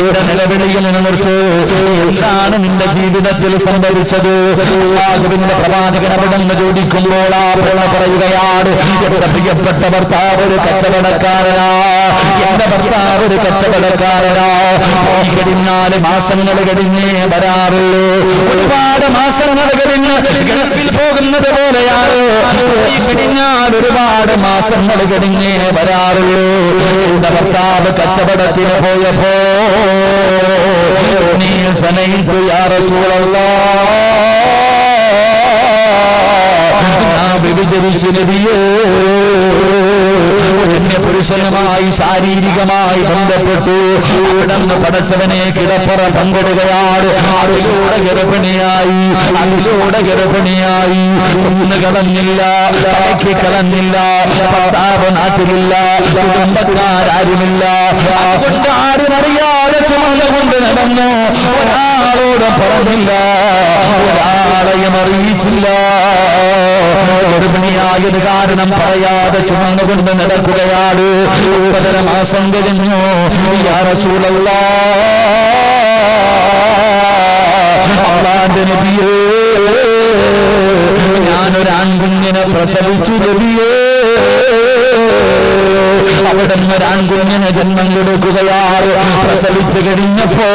Speaker 1: ഇവിടെ നിലവിളിയിൽ നിർത്തു. എന്താണ് നിന്റെ ജീവിതത്തിൽ സംഭവിച്ചത്? അല്ലാഹുവിന്റെ പ്രവാചകൻ അവിടെ നിന്ന് ചോദിക്കുമ്പോൾ ആ പെണ്ണ് പറയുകയാണ്, എന്റെ പ്രിയപ്പെട്ട ഭർത്താവ് ഒരു കച്ചവടക്കാരനാ. എന്റെ ഭർത്താവ് ഒരു കച്ചവടക്കാരനാ. പോയി കഴിഞ്ഞാല് മാസങ്ങൾ കഴിഞ്ഞേ വരാറുള്ളൂ. ഒരുപാട് മാസങ്ങൾ കഴിഞ്ഞ് ഗൾഫിൽ പോകുന്നത് പോലെയാണ്. പോയി കഴിഞ്ഞാൽ ഒരുപാട് മാസങ്ങൾ കഴിഞ്ഞേ വരാറുള്ളൂ. എന്റെ ഭർത്താവ് കച്ചവടത്തിന് പോയപ്പോ നീ സനയിച്ചു യാ റസൂലല്ലാഹ്, ഞാൻ വ്യഭിചരിച്ചു നബിയേ. പുരുഷനുമായി ശാരീരികമായി ബന്ധപ്പെട്ടു. അവിടുന്ന് പടച്ചവനെ കിടപ്പറ പങ്കിടുകയാണ്. അതിലൂടെ ഗർഭിണിയായി. ഒന്ന് കളഞ്ഞില്ല, തലയ്ക്ക് കളഞ്ഞില്ല. ഭർത്താവ് നാട്ടിലില്ല, കുടുംബക്കാരുമില്ല. അതുകൊണ്ട് ആരും അറിയാതെ ചുമന്നുകൊണ്ട് നടന്നു. ഒരാളോട് പറഞ്ഞില്ല, ഒരാളെയും അറിയിച്ചില്ല. ഗർഭിണിയായത് കാരണം പറയാതെ ചുമന്നുകൊണ്ട് നടക്കുകയാണ്. 9 മാസം കഴിഞ്ഞു. യാ റസൂലല്ലാഹ്, അല്ലാഹുവിന്റെ നബിയേ, ഞാനൊരു ആൺകുഞ്ഞിനെ പ്രസവിച്ചു നബിയേ. അവിടുന്ന് ഒരു ആൺകുഞ്ഞിനെ ജന്മം കൊടുക്കുകയാണ്. പ്രസവിച്ചു കഴിഞ്ഞപ്പോ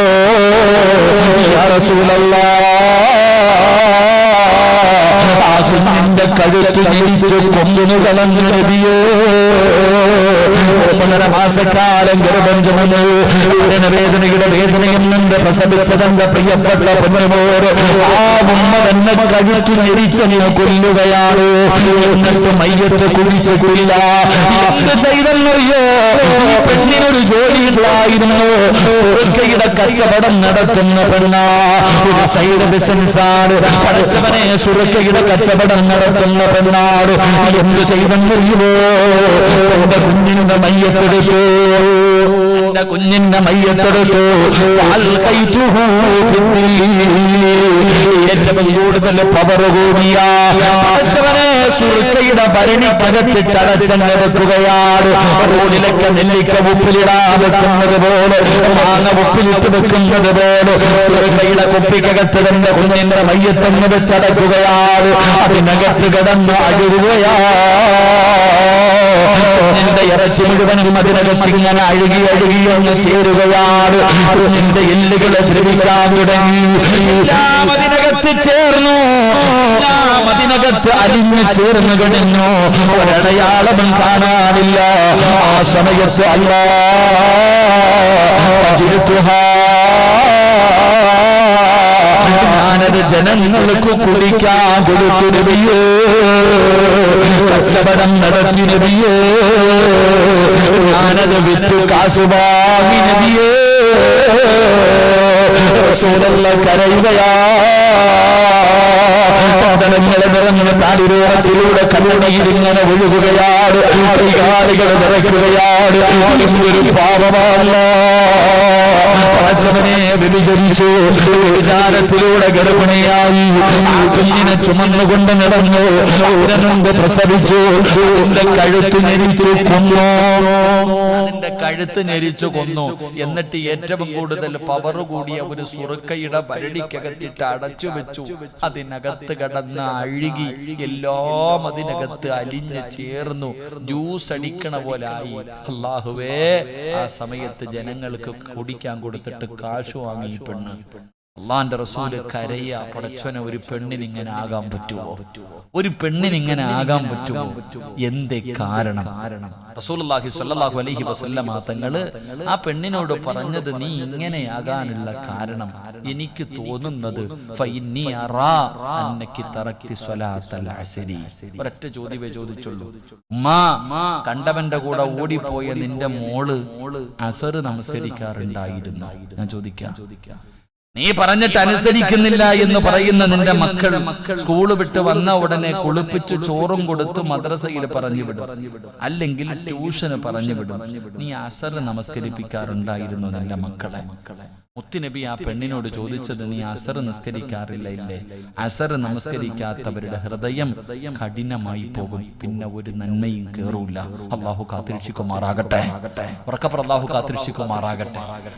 Speaker 1: യാ റസൂലല്ലാഹ്, ആ കുഞ്ഞിന്റെ കഴുത്ത് ഞെരിച്ച് കൊന്നു കളഞ്ഞു നബിയേ. 9 മാസക്കാലം ഗർഭം ചുമന്നു. വേദനയുടെ വേദനയും നിന്ന് പ്രസവിച്ച തന്റെ പ്രിയപ്പെട്ട പൊന്നുമോര് ആ ഉമ്മ തന്നെ കഴുത്ത് ഞെരിച്ചെന്ന് കൊല്ലുകയാണ്. എന്നിട്ട് മയ്യത്ത് കുഴിച്ച് കൊല്ല. എന്ത് ചെയ്തെന്നറിയോ? ഈ പെണ്ണിനൊരു ജോലിയിലായിരുന്നു. സുർക്കയുടെ കച്ചവടം നടത്തുന്ന പെണ്ണ. ഒരു സൈഡ് ബിസിനസ്സാണ്. പഠിച്ചവനെ സുർക്കയുടെ കച്ചവടം നടത്തുന്ന പെണ്ണാട്. എന്ത് ചെയ്തെന്നറിയുമോ? എന്റെ കുഞ്ഞിന്റെ മയ്യത്തെടുത്തു. ഏറ്റവും കൂടുതൽ പവർ കൂടിയ സുർക്കയുടെ ഭരണിക്കകത്തിട്ട് അടച്ചെന്ന് വെക്കുകയാണ്. റോഡിലൊക്കെ നെല്ലിക്ക ഉപ്പിലിടാൻ വെക്കുന്നത് പോലെ, മാങ്ങ ഉപ്പിലിട്ട് വെക്കുന്നത് പോലെ സുർക്കയുടെ കുപ്പിക്കകത്ത് തന്നെ കുഞ്ഞിന്റെ മയ്യത്തെന്ന് വെച്ചടക്കുകയാണ്. അതിനകത്ത് കിടന്ന് അഴുകുകയാ. നിന്റെ ഇറച്ചി മുഴുവനും അതിനകത്ത് ഇങ്ങനെ അഴുകിയൊന്ന് ചേരുകയാണ്. നിന്റെ എല്ലുകളെ ദ്രവിക്കാൻ തുടങ്ങി. എല്ലാം അതിനകത്ത് എത്തിച്ചേർന്നു, എല്ലാം അതിനകത്ത് അലിഞ്ഞു ചേർന്നു കഴിഞ്ഞു. ഒരടയാളവും കാണാനില്ല. ആ സമയത്ത് ഞാനത് ജനങ്ങൾക്ക് കുടിക്കാൻ കൊടുത്തു നബിയേ, കച്ചവടം നടത്തി നബിയേ, ഞാനത് വിറ്റ് കാശ് വാങ്ങി നബിയേ. റസൂലുള്ള കരയുകയാ. കണ്ടനങ്ങളെ നിറഞ്ഞ താടിരോണത്തിലൂടെ കണ്ണുനീരിങ്ങനെ ഒഴുകുകയാണ്. കൈകാലികൾ നിറയ്ക്കുകയാണ്. ഒരു പാപമല്ല, പടച്ചവനെ വ്യഭിചരിച്ചു. വിചാരത്തിലൂടെ ഗർഭിണിയായി ആ കുഞ്ഞിനെ ചുമന്നുകൊണ്ട് നടന്നു. അതിനെ പ്രസവിച്ചു. അതിന്റെ കഴുത്ത് ഞെരിച്ചു കൊന്നു. അതിന്റെ കഴുത്ത് ഞെരിച്ചു കൊന്നു. എന്നിട്ട് ഏറ്റവും കൂടുതൽ പവർ കൂടിയ ഒരു സുറുക്കയുടെ ഭരണിക്കകത്തിട്ട് അടച്ചു വെച്ചു. അതിനകത്ത് കടന്ന് അഴുകി എല്ലാം അതിനകത്ത് അലിഞ്ഞ് ചേർന്നു. ജ്യൂസ് അടിക്കണ പോലെ ആയി. അല്ലാഹുവേ, ആ സമയത്ത് ജനങ്ങൾക്ക് കുടിക്കാൻ കൊടുത്തിട്ട് കാശ് വാങ്ങി ഈ പെണ്ണ്. അള്ളാന്റെ റസൂല് കരയ, പടച്ചവനെ, ഒരു പെണ്ണിന് ഇങ്ങനെ ആകാൻ പറ്റുമോ? ഒരു പെണ്ണിന് ഇങ്ങനെ ആകാൻ പറ്റുമോ? എന്തേ കാരണം? റസൂലുള്ളാഹി സ്വല്ലല്ലാഹു അലൈഹി വസല്ലമ തങ്ങള് ആ പെണ്ണിനോട് പറഞ്ഞത്, നീ ഇങ്ങനെയാകാനുള്ള കാരണം എനിക്ക് തോന്നുന്നത് ഫഇന്നി അറാ അന്നകി തറക്തി സ്വലാത്തൽ അസ്രി. ഒരൊറ്റ ചോദ്യമേ ചോദിച്ചുള്ളൂ. ഉമ്മാ, കണ്ടവന്റെ കൂടെ ഓടിപ്പോയ നിന്റെ മോള് അസർ നമസ്കരിക്കാറുണ്ടായിരുന്നു. ഞാൻ ചോദിക്കാം, നീ പറഞ്ഞിട്ട് അനുസരിക്കുന്നില്ല എന്ന് പറയുന്ന നിന്റെ മക്കൾ സ്കൂള് വിട്ട് വന്ന ഉടനെ കുളിപ്പിച്ച് ചോറും കൊടുത്ത് മദ്രസയിൽ പറഞ്ഞു വിടും, അല്ലെങ്കിൽ ട്യൂഷന് പറഞ്ഞു വിടും. നീ അസർ നമസ്കരിപ്പിക്കാറുണ്ടായിരുന്നു നിന്റെ മക്കളെ. മുത്തുനബി ആ പെണ്ണിനോട് ചോദിച്ചത്, നീ അസർ നിസ്കരിക്കാറില്ല ഇല്ലേ? അസർ നമസ്കരിക്കാത്തവരുടെ ഹൃദയം കഠിനമായി പോകും, പിന്നെ ഒരു നന്മയും കേറൂല. അള്ളാഹു കാത്തിരക്ഷിക്കുമാറാകട്ടെ. ഉറക്കപ്പുറം അള്ളാഹു കാത്തിരക്ഷിക്കുമാറാകട്ടെ.